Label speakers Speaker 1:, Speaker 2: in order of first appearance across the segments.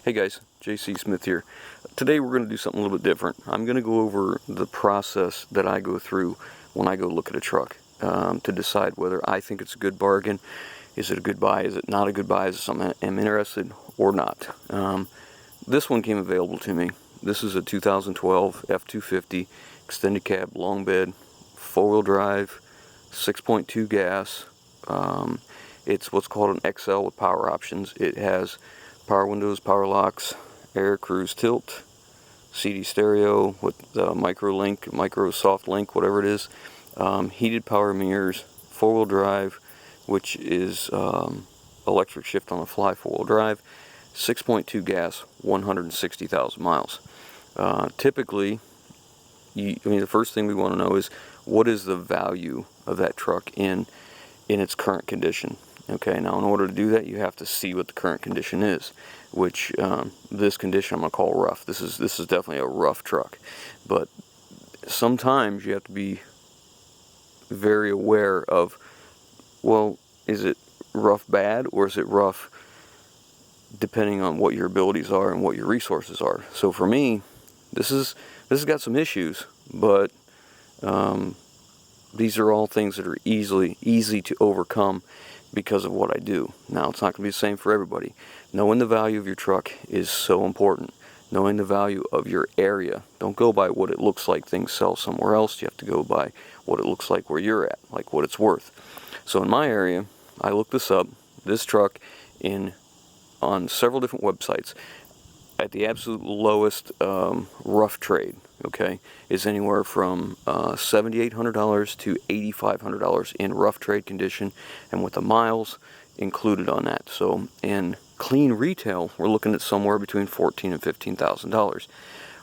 Speaker 1: Hey guys, JC Smith here. Today we're going to do something a little bit different. I'm going to go over the process that I go through when I go look at a truck to decide whether I think it's a good bargain. Is it a good buy? Is it not a good buy? Is it something I'm interested or not? This one came available to me. This is a 2012 F-250 extended cab, long bed, four-wheel drive, 6.2 gas. It's what's called an XL with power options. It has power windows, power locks, air cruise tilt, CD stereo with micro soft link, whatever it is, heated power mirrors, four-wheel drive, which is electric shift on the fly four-wheel drive, 6.2 gas, 160,000 miles. Typically, the first thing we want to know is what is the value of that truck in its current condition. Okay, now in order to do that, you have to see what the current condition is, which this condition I'm going to call rough. This is definitely a rough truck, but sometimes you have to be very aware of, well, is it rough bad or is it rough depending on what your abilities are and what your resources are. So for me, this has got some issues, but these are all things that are easy to overcome because of what I do. Now, it's not going to be the same for everybody. Knowing the value of your truck is so important. Knowing the value of your area. Don't go by what it looks like things sell somewhere else. You have to go by what it looks like where you're at, like what it's worth. So in my area, I looked this up. This truck on several different websites at the absolute lowest rough trade, okay, is anywhere from $7,800 to $8,500 in rough trade condition, and with the miles included on that. So in clean retail, we're looking at somewhere between $14,000 and $15,000.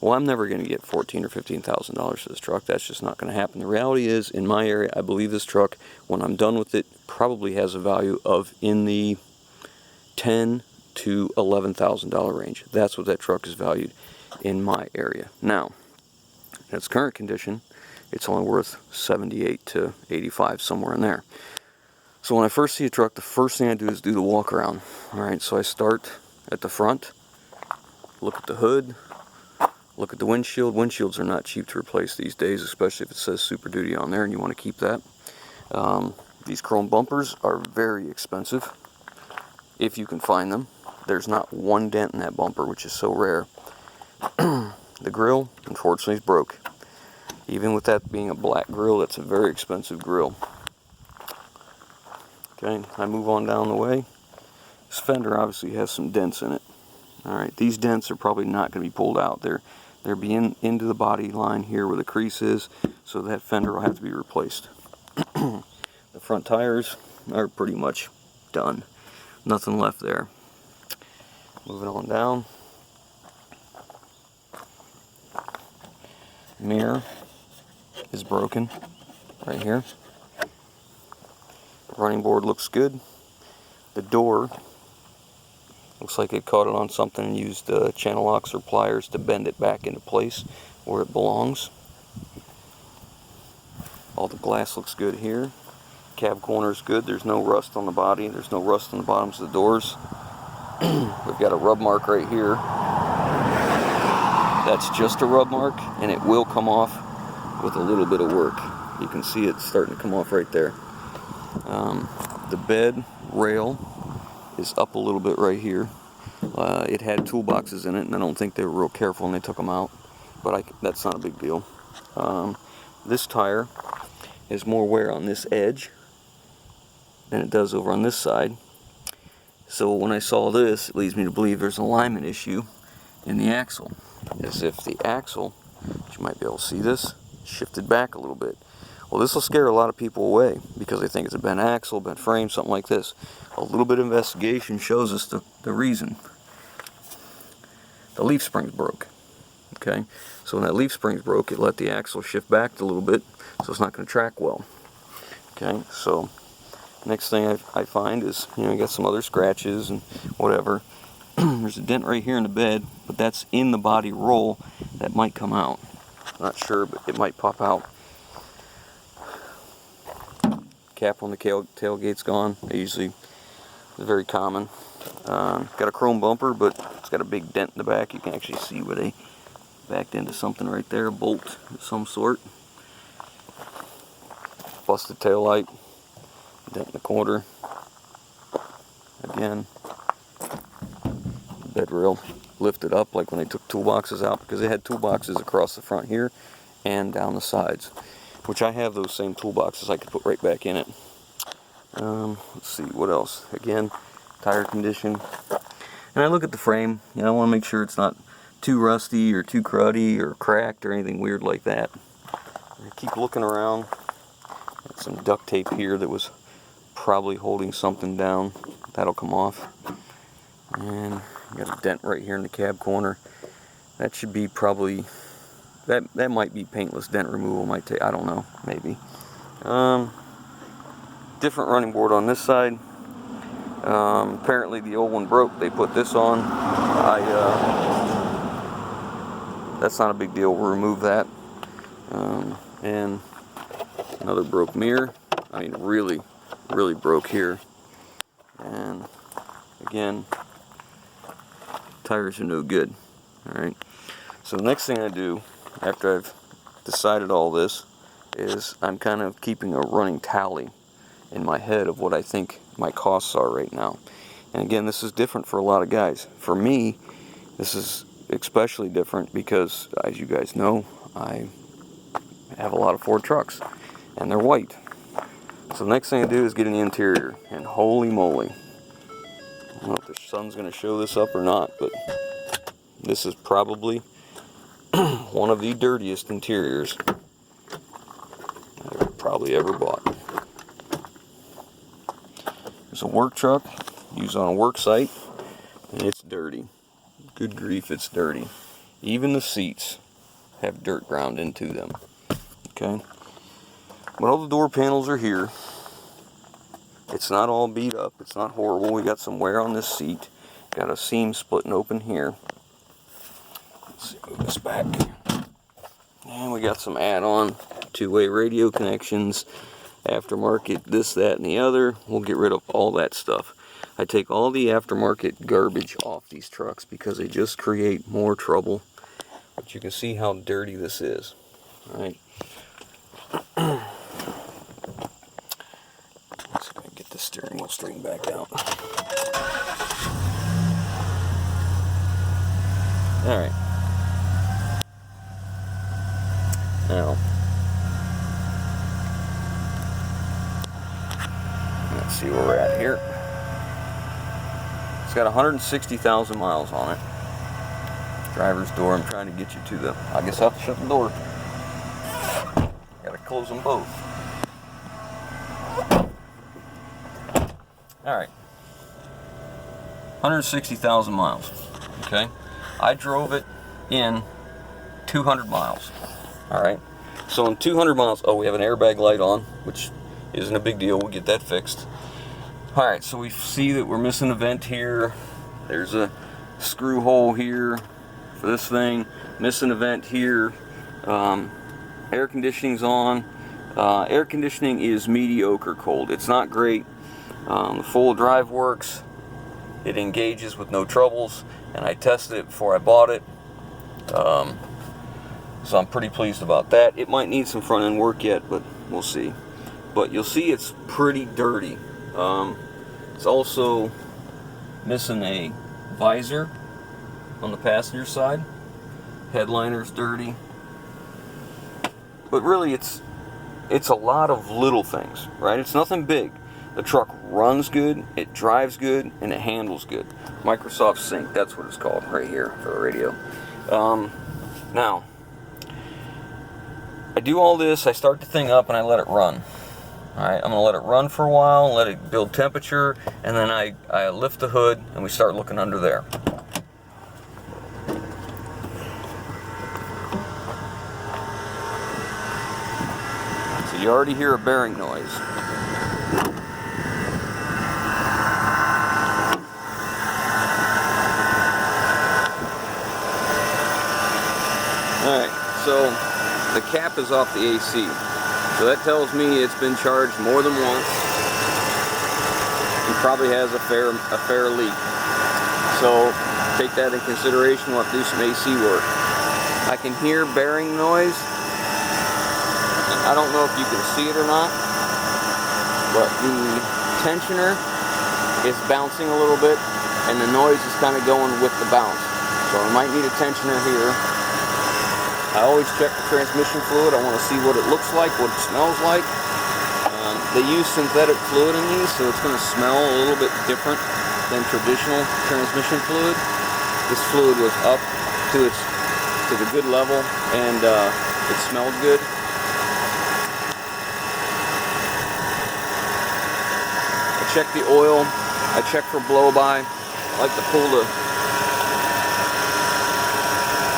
Speaker 1: Well, I'm never going to get $14,000 or $15,000 for this truck. That's just not going to happen. The reality is, in my area, I believe this truck, when I'm done with it, probably has a value of in the $10,000 to $11,000 range. That's what that truck is valued in my area. Now, in its current condition, it's only worth 78 to 85, somewhere in there. So when I first see a truck, the first thing I do is do the walk around. Alright, so I start at the front, look at the hood, look at the windshield. Windshields are not cheap to replace these days, especially if it says Super Duty on there and you want to keep that. These chrome bumpers are very expensive, if you can find them. There's not one dent in that bumper, which is so rare. The grill, unfortunately, is broke. Even with that being a black grill, that's a very expensive grill. Okay, I move on down the way. This fender obviously has some dents in it. Alright, these dents are probably not going to be pulled out. They're being into the body line here where the crease is, so that fender will have to be replaced. The front tires are pretty much done. Nothing left there. Moving on down. Mirror is broken right here. The running board looks good. The door looks like it caught it on something and used channel locks or pliers to bend it back into place where it belongs. All the glass looks good here. Cab corner is good. There's no rust on the body. There's no rust on the bottoms of the doors. We've got a rub mark right here. That's just a rub mark, and it will come off with a little bit of work. You can see it starting to come off right there. The bed rail is up a little bit right here. It had toolboxes in it, and I don't think they were real careful and they took them out, but that's not a big deal. This tire has more wear on this edge than it does over on this side. So when I saw this, it leads me to believe there's an alignment issue in the axle. As if the axle, you might be able to see this, shifted back a little bit. Well, this will scare a lot of people away because they think it's a bent axle, bent frame, something like this. A little bit of investigation shows us the reason. The leaf spring's broke. Okay, so when that leaf spring's broke, it let the axle shift back a little bit, so it's not going to track well. Okay, so next thing I find is, you got some other scratches and whatever. There's a dent right here in the bed, but that's in the body roll. That might come out. Not sure, but it might pop out. Cap on the tailgate's gone. I usually It's very common. Got a chrome bumper, but it's got a big dent in the back. You can actually see where they backed into something right there, a bolt of some sort. Busted tail light, dent in the corner. Again, bed rail lifted up like when they took toolboxes out, because they had toolboxes across the front here and down the sides, which I have those same toolboxes I could put right back in it. Let's see, what else? Again, tire condition. And I look at the frame, you know, I want to make sure it's not too rusty or too cruddy or cracked or anything weird like that. I keep looking around. Got some duct tape here that was probably holding something down. That'll come off. And got a dent right here in the cab corner. That should be probably, that might be paintless dent removal, might take, I don't know, maybe. Different running board on this side. Apparently the old one broke. They put this on. That's not a big deal. We'll remove that. And another broke mirror. I mean, really broke here. And again, tires are no good. All right. So the next thing I do after I've decided all this is I'm kind of keeping a running tally in my head of what I think my costs are right now. And again, this is different for a lot of guys. For me, this is especially different because, as you guys know, I have a lot of Ford trucks and they're white. So the next thing I do is get in the interior, and holy moly, I don't know if the sun's going to show this up or not, but this is probably one of the dirtiest interiors I've probably ever bought. It's a work truck used on a work site, and it's dirty. Good grief, it's dirty. Even the seats have dirt ground into them. Okay? But all the door panels are here. It's not all beat up. It's not horrible. We got some wear on this seat. Got a seam splitting open here. Let's see, move this back. And we got some add-on two-way radio connections, aftermarket, this, that, and the other. We'll get rid of all that stuff. I take all the aftermarket garbage off these trucks because they just create more trouble. But you can see how dirty this is. All right. Let's see if I can get the steering wheel straightened back out. All right. Now, let's see where we're at here. It's got 160,000 miles on it. Driver's door. I'm trying to get you to the, I guess I'll have to shut the door. Gotta close them both. Alright. 160,000 miles. Okay. I drove it in 200 miles. Alright. So in 200 miles, oh, we have an airbag light on, which isn't a big deal. We'll get that fixed. Alright, so we see that we're missing a vent here. There's a screw hole here for this thing. Missing a vent here. Air conditioning's on. Air conditioning is mediocre cold. It's not great. The full drive works. It engages with no troubles. And I tested it before I bought it. So I'm pretty pleased about that. It might need some front end work yet, but we'll see. But you'll see it's pretty dirty. It's also missing a visor on the passenger side. Headliner's dirty. But really it's a lot of little things, right? It's nothing big. The truck runs good, it drives good, and it handles good. Microsoft Sync, that's what it's called right here for the radio. Now, I do all this, I start the thing up and I let it run. Alright, I'm going to let it run for a while, let it build temperature, and then I lift the hood and we start looking under there. So you already hear a bearing noise. Alright, so the cap is off the AC. So that tells me it's been charged more than once. In probably has a fair leak. So take that in consideration. We'll have to do some AC work. I can hear bearing noise. I don't know if you can see it or not, but the tensioner is bouncing a little bit, and the noise is kind of going with the bounce. So I might need a tensioner here. I always check the transmission fluid. I want to see what it looks like, what it smells like. They use synthetic fluid in these, so it's going to smell a little bit different than traditional transmission fluid. This fluid was up to the good level, and it smelled good. I check the oil. I check for blow-by. I like to pull the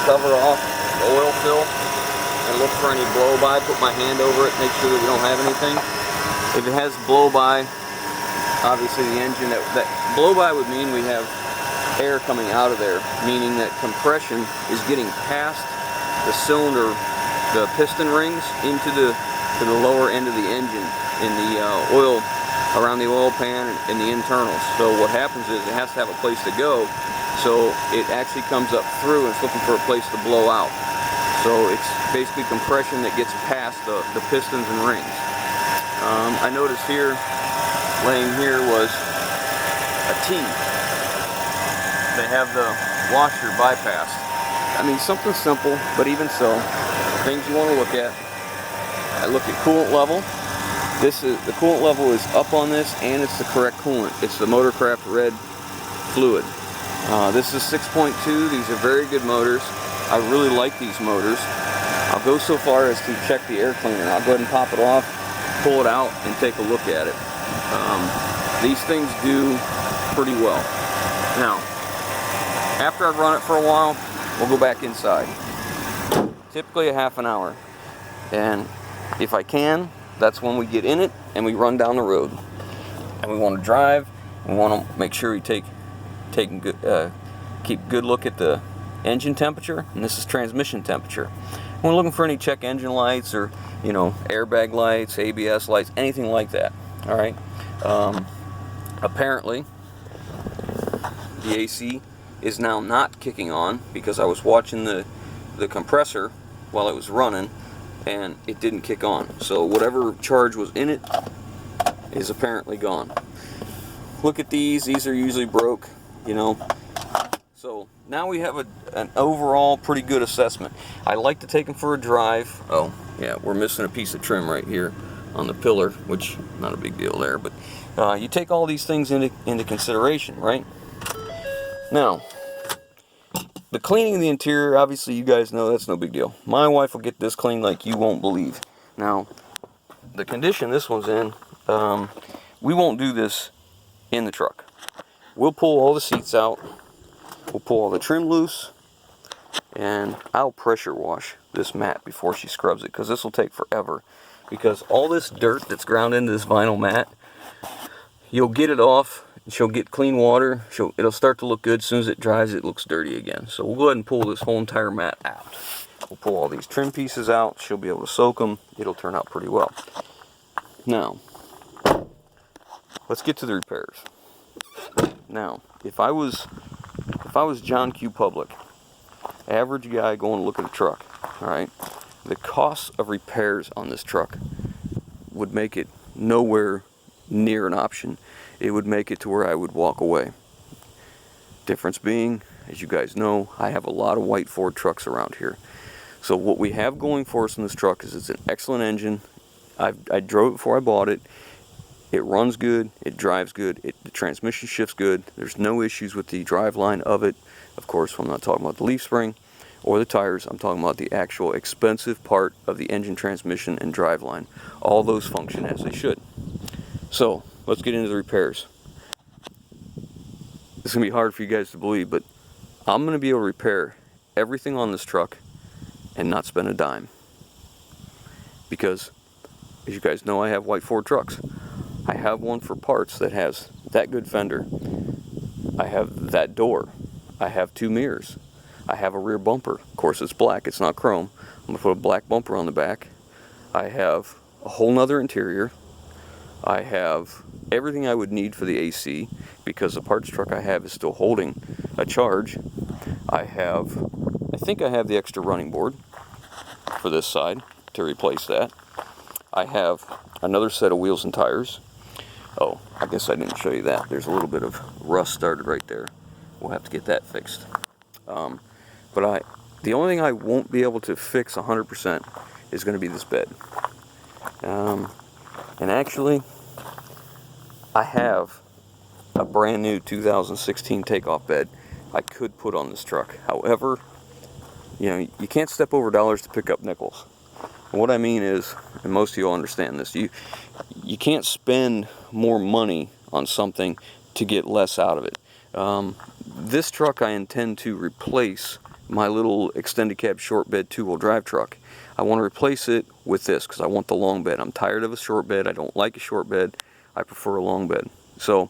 Speaker 1: cover off the oil fill and look for any blow-by. Put my hand over it, make sure that we don't have anything. If it has blow-by, obviously the engine, that blow-by would mean we have air coming out of there, meaning that compression is getting past the cylinder, the piston rings, into the lower end of the engine in the oil, around the oil pan and the internals. So what happens is it has to have a place to go, so it actually comes up through and it's looking for a place to blow out. So it's basically compression that gets past the pistons and rings. I noticed here, laying here, was a T. They have the washer bypassed. I mean, something simple, but even so, things you want to look at. I look at coolant level. The coolant level is up on this, and it's the correct coolant. It's the Motorcraft red fluid. This is 6.2. These are very good motors. I really like these motors. I'll go so far as to check the air cleaner. I'll go ahead and pop it off, pull it out, and take a look at it. These things do pretty well. Now, after I've run it for a while, we'll go back inside. Typically a half an hour. And if I can, that's when we get in it and we run down the road. And we want to drive. We want to make sure we keep good look at the engine temperature, and this is transmission temperature. We're looking for any check engine lights or, you know, airbag lights, ABS lights, anything like that. All right. Apparently, the AC is now not kicking on because I was watching the compressor while it was running, and it didn't kick on. So whatever charge was in it is apparently gone. Look at these. These are usually broke, you know. So now we have an overall pretty good assessment. I like to take them for a drive. Oh, yeah, we're missing a piece of trim right here on the pillar, which not a big deal there, but you take all these things into consideration, right? Now, the cleaning of the interior, obviously you guys know that's no big deal. My wife will get this cleaned like you won't believe. Now, the condition this one's in, we won't do this in the truck. We'll pull all the seats out. We'll pull all the trim loose, and I'll pressure wash this mat before she scrubs it, because this will take forever. Because all this dirt that's ground into this vinyl mat, you'll get it off, and she'll get clean water, it'll start to look good. As soon as it dries, it looks dirty again. So we'll go ahead and pull this whole entire mat out. We'll pull all these trim pieces out, she'll be able to soak them, it'll turn out pretty well. Now, let's get to the repairs. Now, if I was John Q. Public, average guy going to look at a truck, all right, the cost of repairs on this truck would make it nowhere near an option. It would make it to where I would walk away. Difference being, as you guys know, I have a lot of white Ford trucks around here. So what we have going for us in this truck is it's an excellent engine. I drove it before I bought it. It runs good, it drives good, the transmission shifts good. There's no issues with the drive line of it. Of course, I'm not talking about the leaf spring or the tires. I'm talking about the actual expensive part of the engine, transmission, and drive line. All those function as they should. So, let's get into the repairs. It's going to be hard for you guys to believe, but I'm going to be able to repair everything on this truck and not spend a dime. Because, as you guys know, I have white Ford trucks. I have one for parts that has that good fender. I have that door. I have 2 mirrors. I have a rear bumper. Of course, it's black, it's not chrome. I'm going to put a black bumper on the back. I have a whole nother interior. I have everything I would need for the AC, because the parts truck I have is still holding a charge. I think I have the extra running board for this side to replace that. I have another set of wheels and tires. Oh, I guess I didn't show you that. There's a little bit of rust started right there. We'll have to get that fixed. But the only thing I won't be able to fix 100% is going to be this bed. And actually, I have a brand new 2016 takeoff bed I could put on this truck. However, you know, you can't step over dollars to pick up nickels. And what I mean is, and most of you will understand this, you can't spend more money on something to get less out of it. This truck I intend to replace my little extended cab short bed 2-wheel drive truck. I want to replace it with this because I want the long bed. I'm tired of a short bed. I don't like a short bed. I prefer a long bed. So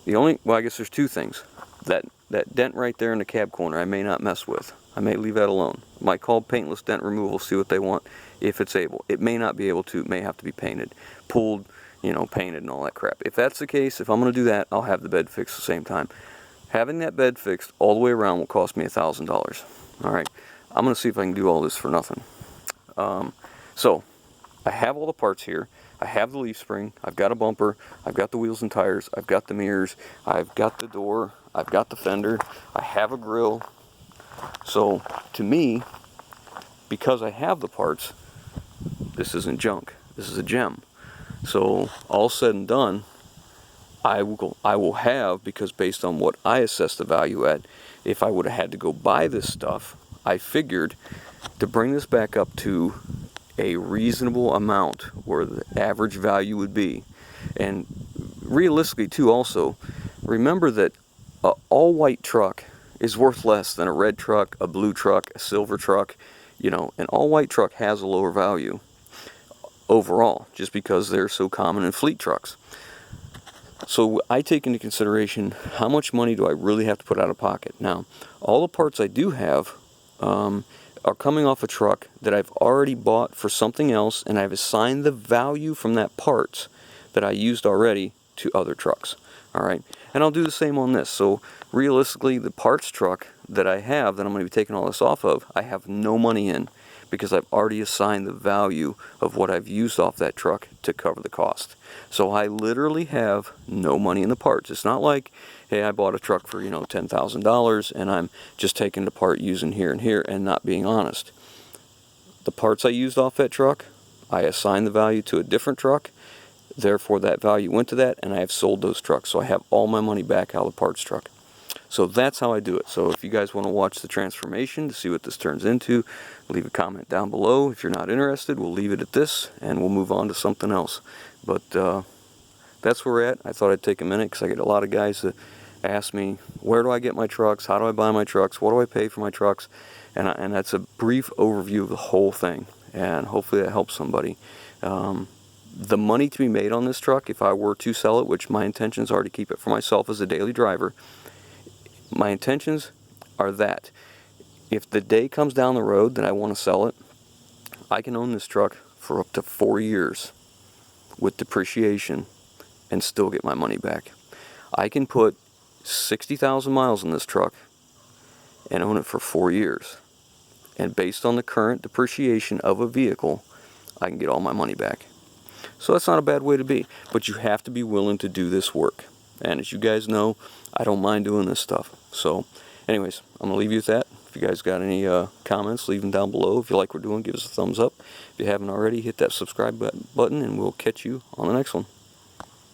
Speaker 1: well, I guess there's two things. That dent right there in the cab corner I may not mess with. I may leave that alone. I might call paintless dent removal, see what they want, if it's able. It may not be able to. It may have to be painted, pulled, you know, painted and all that crap. If that's the case, if I'm going to do that, I'll have the bed fixed at the same time. Having that bed fixed all the way around will cost me $1,000. All right, I'm going to see if I can do all this for nothing. So I have all the parts here. I have the leaf spring. I've got a bumper. I've got the wheels and tires. I've got the mirrors. I've got the door. I've got the fender. I have a grill. So to me, because I have the parts, this isn't junk. This is a gem. So all said and done, I will have, because based on what I assess the value at, if I would have had to go buy this stuff, I figured to bring this back up to a reasonable amount where the average value would be. And realistically too, also, remember that an all-white truck is worth less than a red truck, a blue truck, a silver truck. You know, an all-white truck has a lower value overall, just because they're so common in fleet trucks. So I take into consideration how much money do I really have to put out of pocket. Now, all the parts I do have are coming off a truck that I've already bought for something else, and I've assigned the value from that parts that I used already to other trucks. All right, and I'll do the same on this. So realistically, the parts truck that I have, that I'm going to be taking all this off of, I have no money in, because I've already assigned the value of what I've used off that truck to cover the cost. So I literally have no money in the parts. It's not like, hey, I bought a truck for, you know, $10,000 and I'm just taking it apart, using here and here, and not being honest. The parts I used off that truck, I assigned the value to a different truck, therefore that value went to that, and I have sold those trucks. So I have all my money back out of the parts truck. So that's how I do it. So if you guys want to watch the transformation to see what this turns into, leave a comment down below. If you're not interested, we'll leave it at this and we'll move on to something else. But that's where we're at. I thought I'd take a minute because I get a lot of guys that ask me, where do I get my trucks? How do I buy my trucks? What do I pay for my trucks? And that's a brief overview of the whole thing. And hopefully that helps somebody. The money to be made on this truck, if I were to sell it, which my intentions are to keep it for myself as a daily driver, my intentions are that if the day comes down the road that I want to sell it, I can own this truck for up to 4 years with depreciation and still get my money back. I can put 60,000 miles in this truck and own it for 4 years. And based on the current depreciation of a vehicle, I can get all my money back. So that's not a bad way to be, but you have to be willing to do this work. And as you guys know, I don't mind doing this stuff. So anyways, I'm going to leave you with that. If you guys got any comments, leave them down below. If you like what we're doing, give us a thumbs up. If you haven't already, hit that subscribe button, and we'll catch you on the next one.